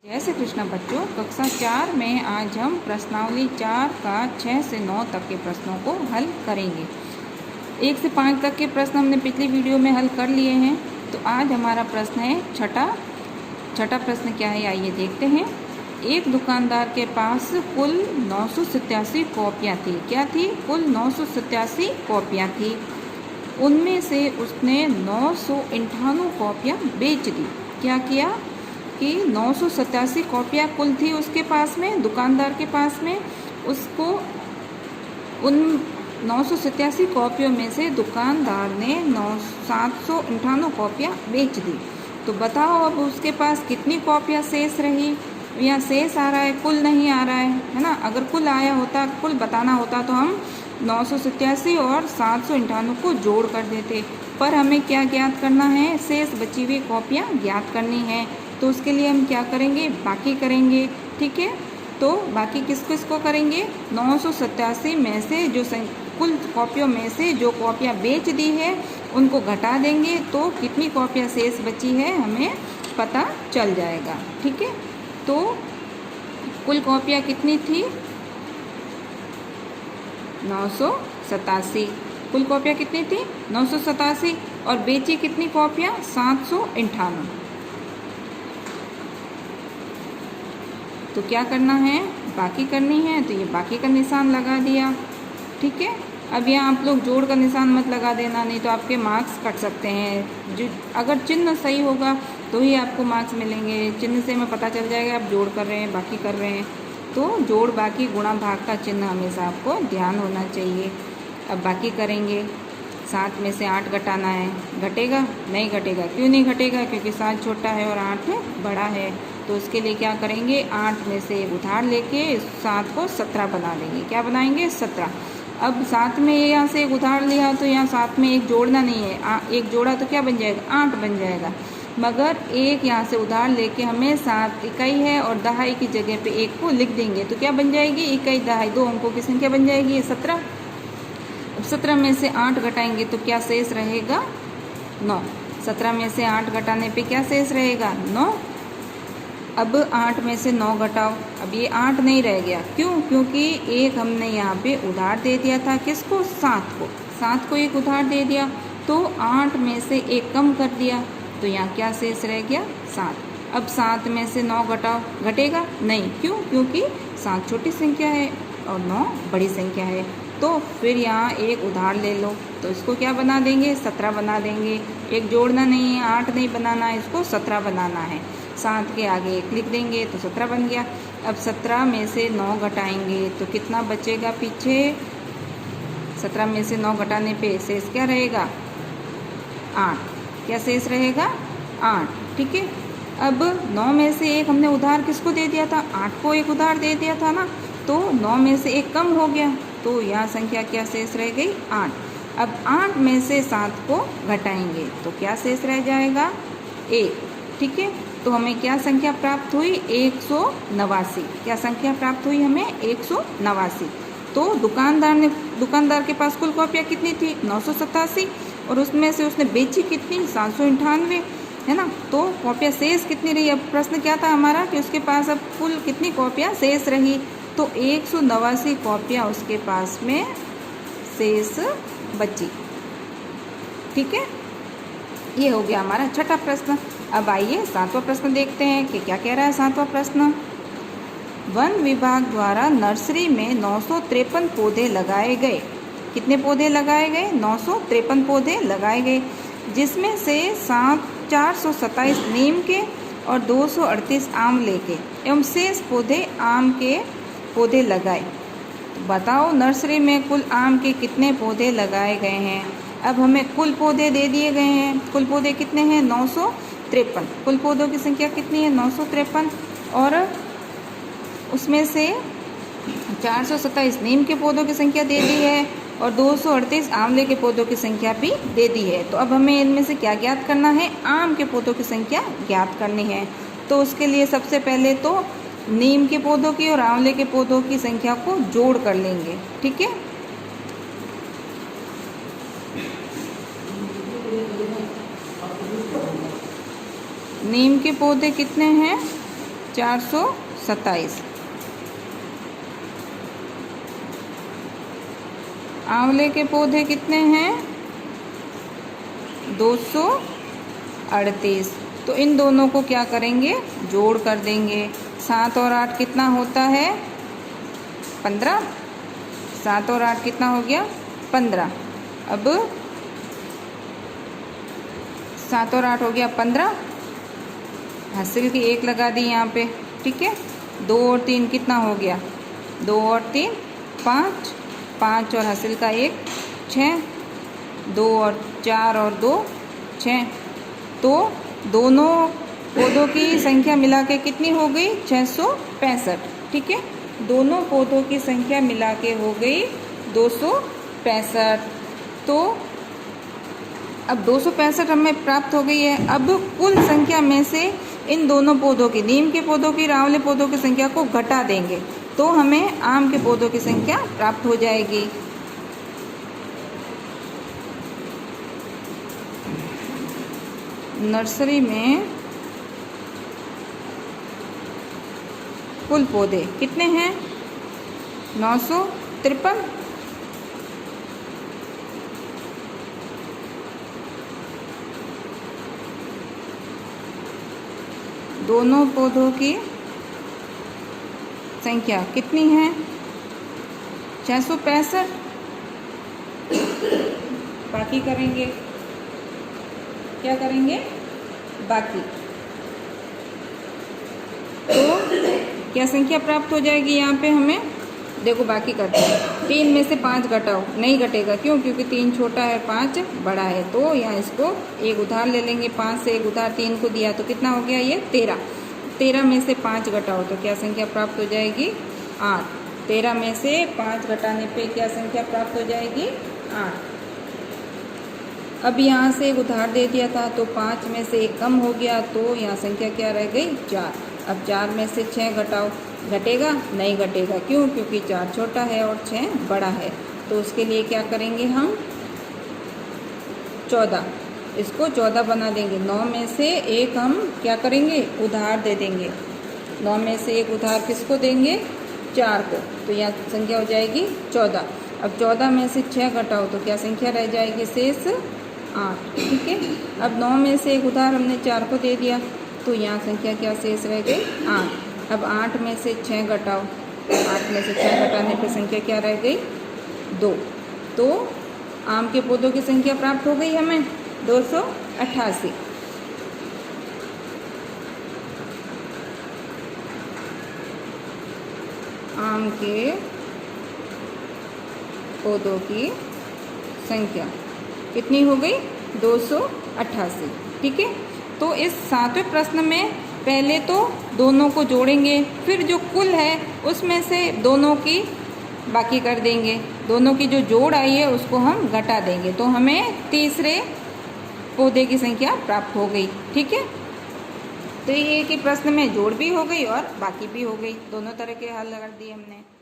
जय श्री कृष्ण बच्चों, कक्षा 4 में आज हम प्रश्नावली 4 का 6 से 9 तक के प्रश्नों को हल करेंगे। 1 से 5 तक के प्रश्न हमने पिछली वीडियो में हल कर लिए हैं। तो आज हमारा प्रश्न है छठा प्रश्न क्या है, आइए देखते हैं। एक दुकानदार के पास कुल 987 कॉपियाँ थी। क्या थी? कुल 987 कॉपियाँ थी। उनमें से उसने 998 कॉपियाँ बेच दी। क्या किया कि 987 कॉपियाँ कुल थी उसके पास में, दुकानदार के पास में। उसको उन 987 कॉपियों में से दुकानदार ने 798 कॉपियाँ बेच दी। तो बताओ अब उसके पास कितनी कॉपियाँ शेष रही। या शेष आ रहा है, कुल नहीं आ रहा है ना। अगर कुल आया होता, कुल बताना होता तो हम 987 और 798 को जोड़ कर देते। पर हमें क्या ज्ञात करना है? शेष बची हुई कॉपियाँ ज्ञात करनी है। तो उसके लिए हम क्या करेंगे? बाकी करेंगे। ठीक है, तो बाकी किसको करेंगे? 987 में से जो कुल कॉपियों में से जो कॉपियाँ बेच दी है उनको घटा देंगे, तो कितनी कॉपियाँ शेष बची है हमें पता चल जाएगा। ठीक है, तो कुल कॉपियाँ कितनी थी? 987। कुल कॉपियाँ कितनी थी? 987। और बेची कितनी कॉपियाँ? 798। तो क्या करना है? बाकी करनी है। तो ये बाकी का निशान लगा दिया। ठीक है, अब यहाँ आप लोग जोड़ का निशान मत लगा देना, नहीं तो आपके मार्क्स कट सकते हैं। जो अगर चिन्ह सही होगा तो ही आपको मार्क्स मिलेंगे। चिन्ह से हमें पता चल जाएगा आप जोड़ कर रहे हैं, बाकी कर रहे हैं। तो जोड़, बाकी, गुणा, भाग का चिन्ह हमेशा आपको ध्यान होना चाहिए। अब बाकी करेंगे। 7 में से 8 घटाना है। घटेगा? नहीं घटेगा। क्यों नहीं घटेगा? क्योंकि 7 छोटा है और 8 बड़ा है। तो उसके लिए क्या करेंगे? 8 में से एक उधार लेके 7 को 17 बना देंगे। क्या बनाएंगे? 17। अब 7 में यहाँ से एक उधार लिया तो यहाँ 7 में एक जोड़ना नहीं है। एक जोड़ा तो क्या बन जाएगा? 8 बन जाएगा। मगर एक यहाँ से उधार लेके हमें 7 इकाई है और दहाई की जगह पे एक को लिख देंगे। तो क्या बन जाएगी? इकाई दहाई, 2 अंकों की संख्या बन जाएगी 17। अब 17 में से 8 घटाएंगे तो क्या शेष रहेगा? 9। 17 में से 8 घटाने पे क्या शेष रहेगा? 9। अब 8 में से 9 घटाओ। अब ये 8 नहीं रह गया। क्यों? क्योंकि एक हमने यहाँ पे उधार दे दिया था। किसको? 7 को। 7 को एक उधार दे दिया तो 8 में से एक कम कर दिया, तो यहाँ क्या शेष रह गया? 7। अब 7 में से 9 घटाओ। घटेगा? नहीं। क्यों? क्योंकि 7 छोटी संख्या है और 9 बड़ी संख्या है। तो फिर यहाँ एक उधार ले लो, तो इसको क्या बना देंगे? 17 बना देंगे। एक जोड़ना नहीं है, 8 नहीं बनाना है, इसको 17 बनाना है। 7 के आगे एक लिख देंगे तो 17 बन गया। अब 17 में से 9 घटाएंगे तो कितना बचेगा पीछे? 17 में से 9 घटाने पे शेष क्या रहेगा? 8। क्या शेष रहेगा? 8। ठीक है, अब 9 में से एक हमने उधार किसको दे दिया था? 8 को एक उधार दे दिया था ना। तो 9 में से एक कम हो गया, तो यहाँ संख्या क्या शेष रह गई? 8। अब 8 में से 7 को घटाएंगे तो क्या शेष रह जाएगा? 1। ठीक है, तो हमें क्या संख्या प्राप्त हुई? 189। क्या संख्या प्राप्त हुई हमें? 189। तो दुकानदार के पास कुल कॉपियाँ कितनी थी? 987। और उसमें से उसने बेची कितनी? 798, है ना। तो कॉपियाँ शेष कितनी रही? अब प्रश्न क्या था हमारा कि उसके पास अब कुल कितनी कॉपियाँ शेष रही? तो 189 कॉपियाँ उसके पास में शेष बची। ठीक है, ये हो गया हमारा छठा प्रश्न। अब आइए 7वां प्रश्न देखते हैं कि क्या कह रहा है 7वां प्रश्न। वन विभाग द्वारा नर्सरी में 953 पौधे लगाए गए। कितने पौधे लगाए गए? 953 पौधे लगाए गए, जिसमें से 427 नीम के और 238 आंवले के एवं शेष पौधे आम के पौधे लगाए। तो बताओ नर्सरी में कुल आम के कितने पौधे लगाए गए हैं। अब हमें कुल पौधे दे दिए गए हैं। कुल पौधे कितने हैं? 953। कुल पौधों की संख्या कितनी है? 953। और उसमें से 427 नीम के पौधों की संख्या दे दी है और 238 आंवले के पौधों की संख्या भी दे दी है। तो अब हमें इनमें से क्या ज्ञात करना है? आम के पौधों की संख्या ज्ञात करनी है। तो उसके लिए सबसे पहले तो नीम के पौधों की और आंवले के पौधों की संख्या को जोड़ कर लेंगे। ठीक है, नीम के पौधे कितने हैं? 427। आंवले के पौधे कितने हैं? 238। तो इन दोनों को क्या करेंगे? जोड़ कर देंगे। 7 और 8 कितना होता है? 15। 7 और 8 कितना हो गया? 15। अब 7 और 8 हो गया 15। हासिल की 1 लगा दी यहाँ पे, ठीक है। 2 और 3 कितना हो गया? 2 और 3 5, 5 और हासिल का 1 6, 2 और 4 और 2 6। तो दोनों पौधों की संख्या मिला के कितनी हो गई? 665, ठीक है। दोनों पौधों की संख्या मिला के हो गई 265। तो अब 265 हमें प्राप्त हो गई है। अब कुल संख्या में से इन दोनों पौधों की, नीम के पौधों की, आंवले पौधों की संख्या को घटा देंगे तो हमें आम के पौधों की संख्या प्राप्त हो जाएगी। नर्सरी में कुल पौधे कितने हैं? 953। दोनों पौधों की संख्या कितनी है? 665। बाकी करेंगे, क्या करेंगे? बाकी। तो क्या संख्या प्राप्त हो जाएगी यहाँ पे हमें? देखो बाकी करते हैं। 3 में से 5 घटाओ, नहीं घटेगा। क्यों? क्योंकि 3 छोटा है, 5 बड़ा है। तो यहाँ इसको एक उधार ले लेंगे। 5 से एक उधार 3 को दिया तो कितना हो गया? ये 13। 13 में से 5 घटाओ तो क्या संख्या प्राप्त हो जाएगी? 8। 13 में से 5 घटाने पे क्या संख्या प्राप्त हो जाएगी? 8। अब यहाँ से एक उधार दे दिया था तो 5 में से 1 कम हो गया तो यहाँ संख्या क्या रह गई? 4। अब 4 में से 6 घटाओ, घटेगा? नहीं घटेगा। क्यों? क्योंकि 4 छोटा है और 6 बड़ा है। तो उसके लिए क्या करेंगे हम? 14। इसको 14 बना देंगे। 9 में से 1 हम क्या करेंगे? उधार दे देंगे। 9 में से 1 उधार किसको देंगे? 4 को। तो यहाँ संख्या हो जाएगी 14। अब 14 में से 6 घटाओ तो क्या संख्या रह जाएगी? शेष 8, ठीक है। अब 9 में से 1 उधार हमने 4 को दे दिया तो यहाँ संख्या क्या शेष रह गई? 8। अब 8 में से 6 घटाओ, 8 में से 6 घटाने पर संख्या क्या रह गई? 2। तो आम के पौधों की संख्या प्राप्त हो गई हमें 288। आम के पौधों की संख्या कितनी हो गई? 288, ठीक है। तो इस 7वें प्रश्न में पहले तो दोनों को जोड़ेंगे, फिर जो कुल है उसमें से दोनों की बाकी कर देंगे। दोनों की जो जोड़ आई है उसको हम घटा देंगे तो हमें तीसरे पौधे की संख्या प्राप्त हो गई, ठीक है। तो ये कि प्रश्न में जोड़ भी हो गई और बाकी भी हो गई। दोनों तरह के हल कर दिए हमने।